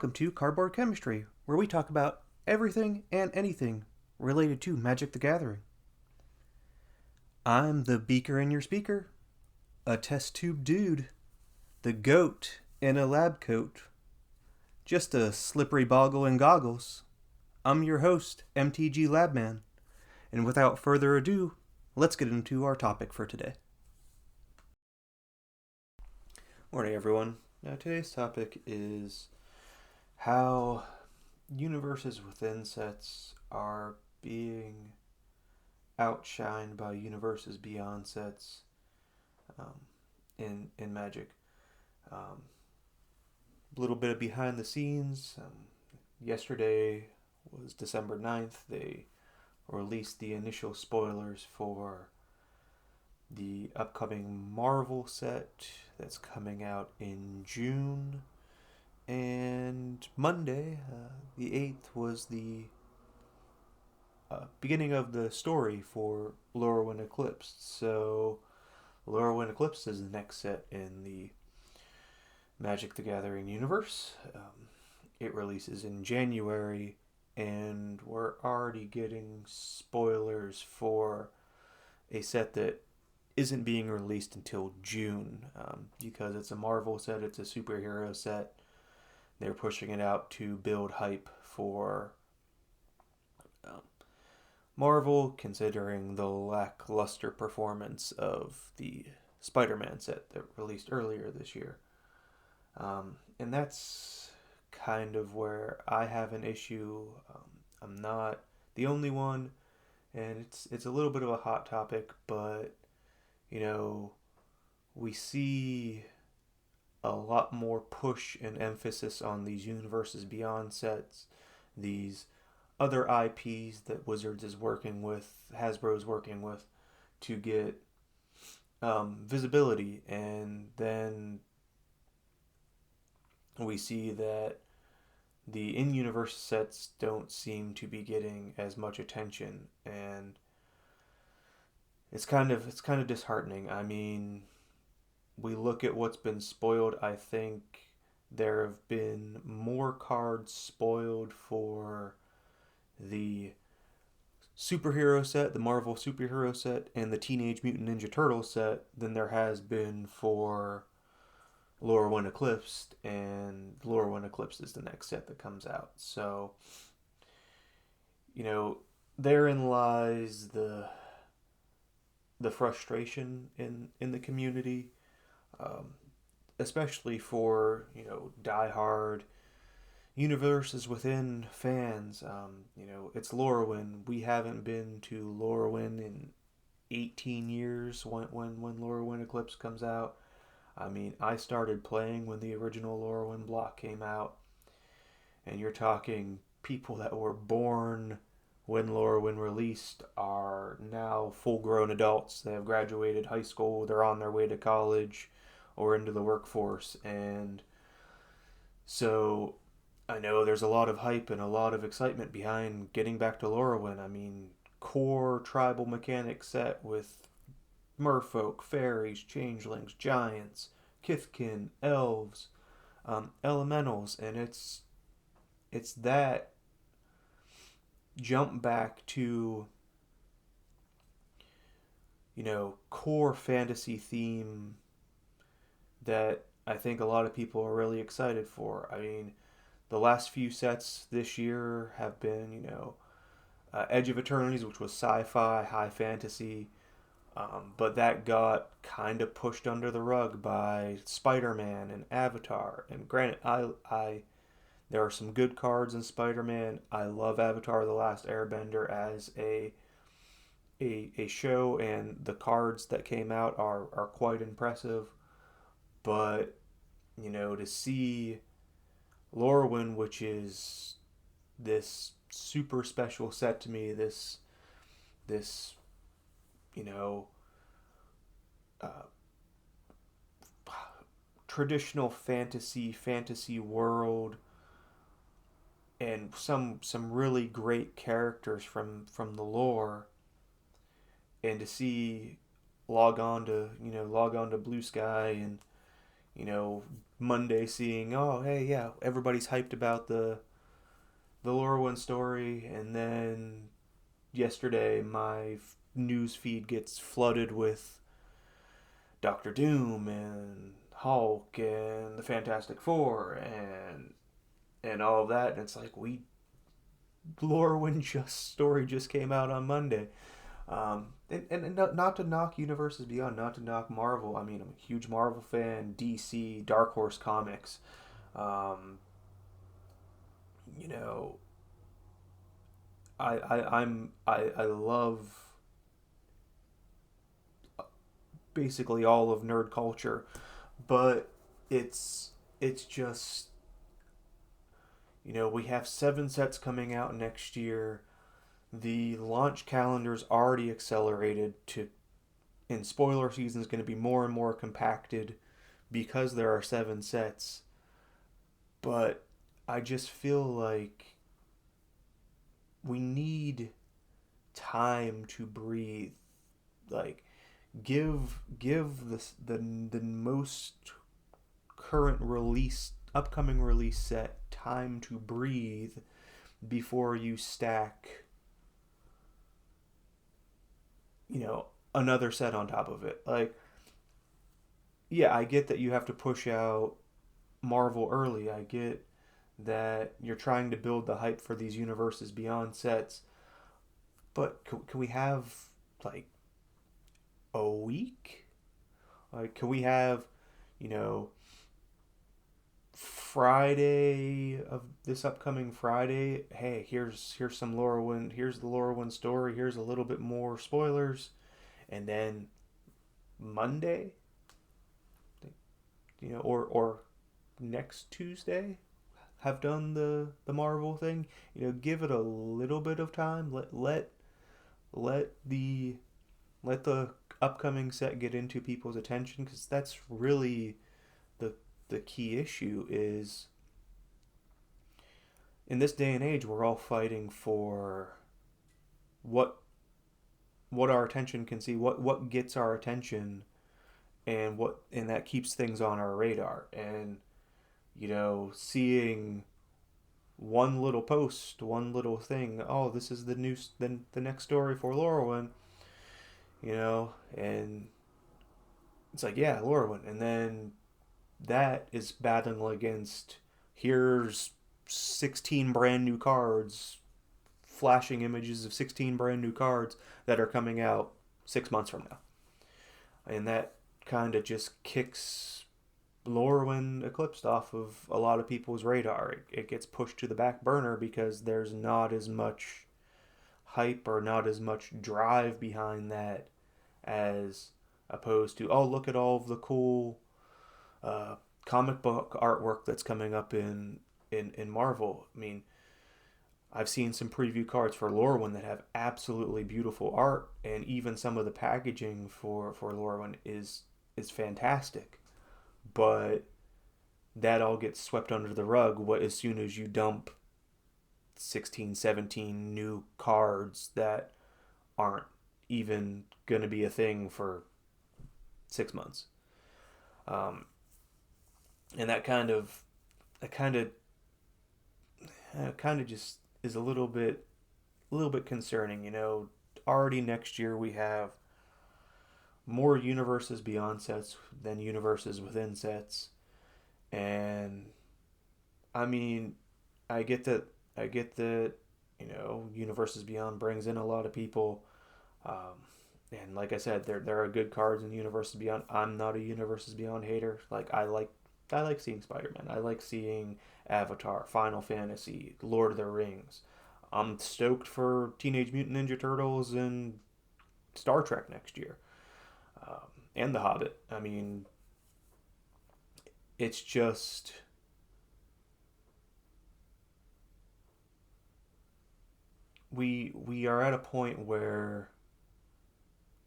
Welcome to Cardboard Chemistry, where we talk about everything and anything related to Magic the Gathering. I'm the beaker in your speaker, a test tube dude, the goat in a lab coat, just a slippery boggle in goggles. I'm your host, MTG Labman, and without further ado, let's get into our topic for today. Morning, everyone. Now, today's topic is how universes within sets are being outshined by universes beyond sets in Magic. A little bit of behind the scenes. Yesterday was December 9th. They released the initial spoilers for the upcoming Marvel set that's coming out in June. And Monday, the 8th, was the beginning of the story for Lorwyn Eclipsed. So, Lorwyn Eclipsed is the next set in the Magic the Gathering universe. It releases in January, and we're already getting spoilers for a set that isn't being released until June because it's a Marvel set, it's a superhero set. They're pushing it out to build hype for Marvel, considering the lackluster performance of the Spider-Man set that released earlier this year. And that's kind of where I have an issue. I'm not the only one, and it's a little bit of a hot topic, but we see a lot more push and emphasis on these universes beyond sets, these other IPs that Wizards is working with, Hasbro is working with, to get visibility, and then we see that the in-universe sets don't seem to be getting as much attention, and it's kind of disheartening. I mean, we look at what's been spoiled. I think there have been more cards spoiled for the superhero set, the Marvel superhero set, and the Teenage Mutant Ninja Turtle set than there has been for Lorwyn Eclipsed, and Lorwyn Eclipsed is the next set that comes out. So, therein lies the frustration in the community, especially for diehard universes within fans. It's Lorwyn. We haven't been to Lorwyn in 18 years when Lorwyn Eclipse comes out. I mean, I started playing when the original Lorwyn block came out, and you're talking people that were born when Lorwyn released are now full-grown adults. They have graduated high school, they're on their way to college or into the workforce, and so I know there's a lot of hype and a lot of excitement behind getting back to Lorwyn. I mean, core tribal mechanic set with merfolk, fairies, changelings, giants, kithkin, elves, elementals, and it's that jump back to core fantasy theme that I think a lot of people are really excited for. I mean, the last few sets this year have been Edge of Eternities, which was sci-fi, high fantasy, but that got kind of pushed under the rug by Spider-Man and Avatar. And granted, I there are some good cards in Spider-Man. I love Avatar: The Last Airbender as a show, and the cards that came out are quite impressive. But to see Lorwyn, which is this super special set to me, this uh, traditional fantasy world, and some really great characters from the lore, and to see log on to Blue Sky and you know, Monday seeing, oh, hey, yeah, everybody's hyped about the Lorwyn story, and then yesterday my news feed gets flooded with Doctor Doom and Hulk and the Fantastic Four and all of that, and it's like we Lorwyn just story just came out on Monday. And not to knock Universes Beyond, not to knock Marvel. I mean, I'm a huge Marvel fan. DC, Dark Horse Comics. Um, you know, I love basically all of nerd culture, but it's just, we have 7 sets coming out next year. The launch calendar's already accelerated to, and spoiler season is going to be more and more compacted because there are 7 sets. But I just feel like we need time to breathe. Like, give the most current release, upcoming release set time to breathe before you stack, another set on top of it. Like, yeah, I get that you have to push out Marvel early. I get that you're trying to build the hype for these universes beyond sets, but can we have like a week? Like, can we have, you know, Friday of this upcoming Friday? Hey, here's some Lorwyn. Here's the Lorwyn story. Here's a little bit more spoilers, and then Monday, or next Tuesday, have done the Marvel thing. Give it a little bit of time. Let the let the upcoming set get into people's attention, because that's really the the key issue. Is in this day and age we're all fighting for what our attention can see, what gets our attention, and that keeps things on our radar. And seeing one little post, one little thing, oh, this is the next story for Lorwyn, and it's like, yeah, Lorwyn, and then that is battling against, here's 16 brand new cards, flashing images of 16 brand new cards that are coming out 6 months from now. And that kind of just kicks Lorwyn Eclipsed off of a lot of people's radar. It gets pushed to the back burner because there's not as much hype or not as much drive behind that, as opposed to, oh, look at all of the cool uh, comic book artwork that's coming up in Marvel. I mean, I've seen some preview cards for Lorwyn that have absolutely beautiful art, and even some of the packaging for Lorwyn is fantastic. But that all gets swept under the rug as soon as you dump 16, 17 new cards that aren't even going to be a thing for 6 months. Um, and that kind of just is a little bit concerning. Already next year we have more universes beyond sets than universes within sets, and I mean, I get that. I get that. Universes Beyond brings in a lot of people, um, and like I said, there are good cards in Universes Beyond. I'm not a Universes Beyond hater. Like, I like seeing Spider Man. I like seeing Avatar, Final Fantasy, Lord of the Rings. I'm stoked for Teenage Mutant Ninja Turtles and Star Trek next year, and The Hobbit. I mean, it's just, we are at a point where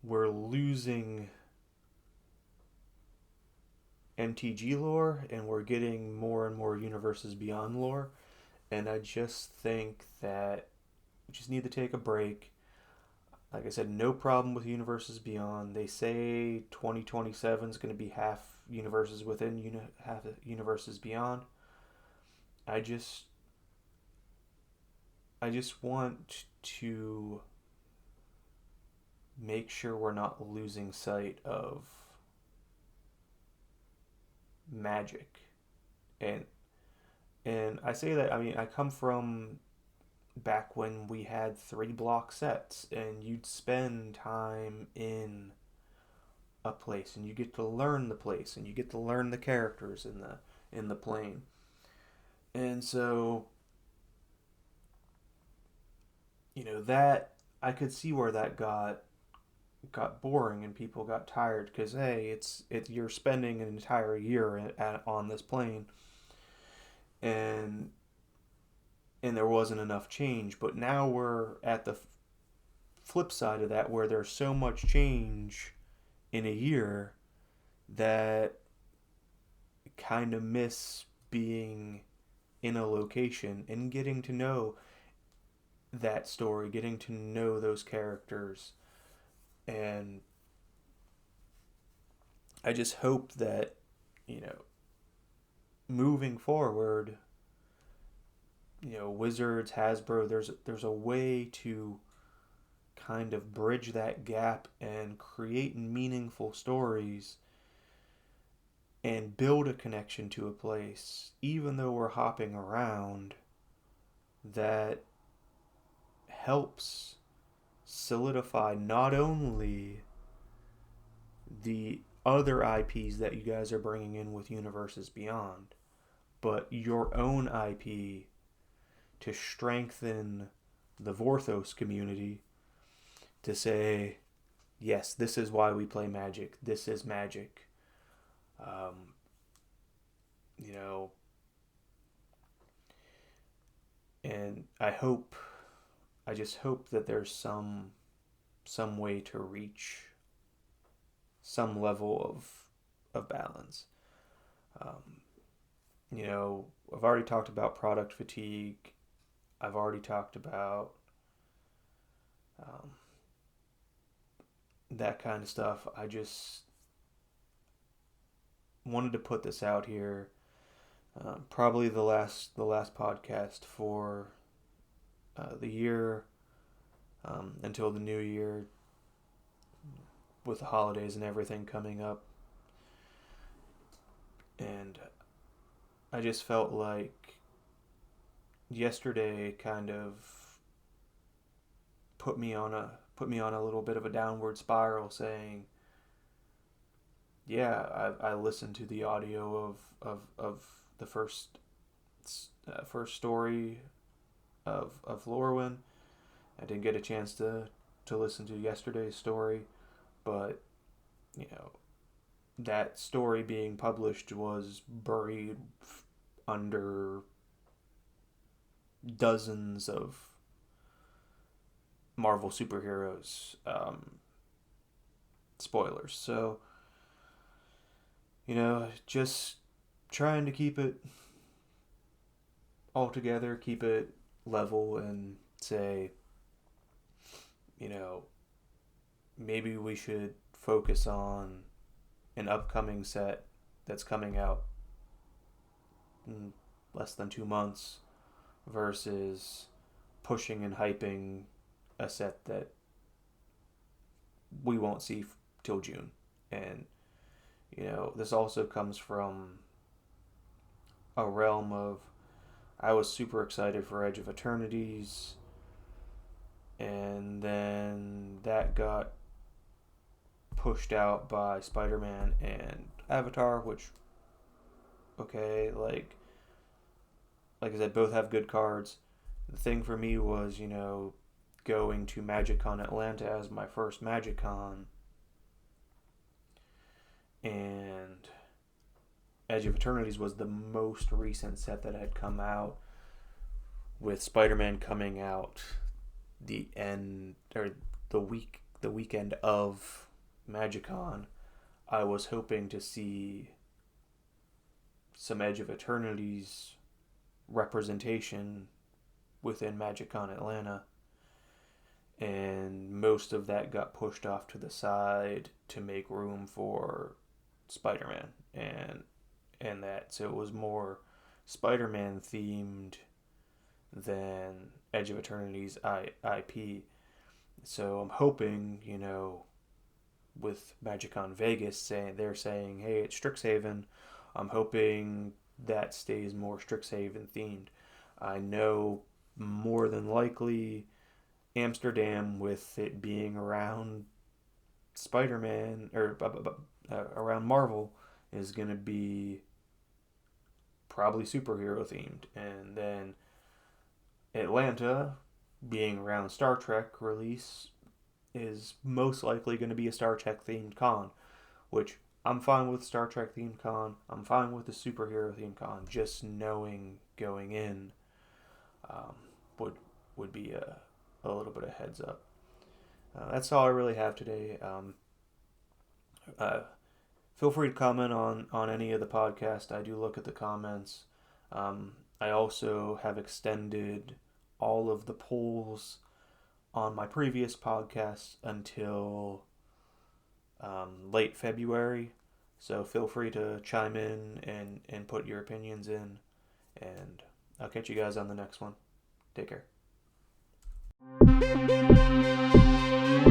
we're losing MTG lore, and we're getting more and more Universes Beyond lore. And I just think that we just need to take a break. Like I said, no problem with Universes Beyond. They say 2027 is going to be half universes within, have universes beyond. I just I just want to make sure we're not losing sight of magic. And I say that, I mean, I come from back when we had 3 block sets and you'd spend time in a place and you get to learn the place and you get to learn the characters in the plane. And so, that I could see where that got boring and people got tired because, hey, it's you're spending an entire year on this plane, and there wasn't enough change. But now we're at the flip side of that, where there's so much change in a year that kind of miss being in a location and getting to know that story, getting to know those characters. And I just hope that, moving forward, Wizards, Hasbro, there's a way to kind of bridge that gap and create meaningful stories and build a connection to a place, even though we're hopping around, that helps solidify not only the other IPs that you guys are bringing in with Universes Beyond, but your own IP to strengthen the Vorthos community, to say, yes, this is why we play Magic. This is Magic. You know, and I just hope that there's some way to reach some level of balance. I've already talked about product fatigue. I've already talked about that kind of stuff. I just wanted to put this out here. Probably the last podcast for the year, until the new year, with the holidays and everything coming up. And I just felt like yesterday kind of put me on a little bit of a downward spiral, saying, yeah, I listened to the audio of the first story of Lorwyn. I didn't get a chance to listen to yesterday's story, but that story being published was buried under dozens of Marvel superheroes spoilers. So, just trying to keep it all together, keep it level, and say, maybe we should focus on an upcoming set that's coming out in less than 2 months versus pushing and hyping a set that we won't see till June. And this also comes from a realm of, I was super excited for Edge of Eternities, and then that got pushed out by Spider-Man and Avatar, which, okay, like I said, both have good cards. The thing for me was, going to MagicCon Atlanta as my first MagicCon, and Edge of Eternities was the most recent set that had come out, with Spider-Man coming out the weekend of MagicCon. I was hoping to see some Edge of Eternities representation within MagicCon Atlanta, and most of that got pushed off to the side to make room for Spider-Man, and that so it was more Spider-Man themed than Edge of Eternity's IP. So I'm hoping, with MagicCon Vegas saying, hey, it's Strixhaven. I'm hoping that stays more Strixhaven themed. I know more than likely Amsterdam, with it being around Spider-Man or around Marvel, is going to be probably superhero themed, and then Atlanta, being around Star Trek release, is most likely going to be a Star Trek themed con, which I'm fine with. Star Trek themed con. I'm fine with the superhero themed con. Just knowing going in um, would would be a little bit of heads up. That's all I really have today. Uh, Feel free to comment on any of the podcast. I do look at the comments. I also have extended all of the polls on my previous podcast until late February. So feel free to chime in and put your opinions in. And I'll catch you guys on the next one. Take care.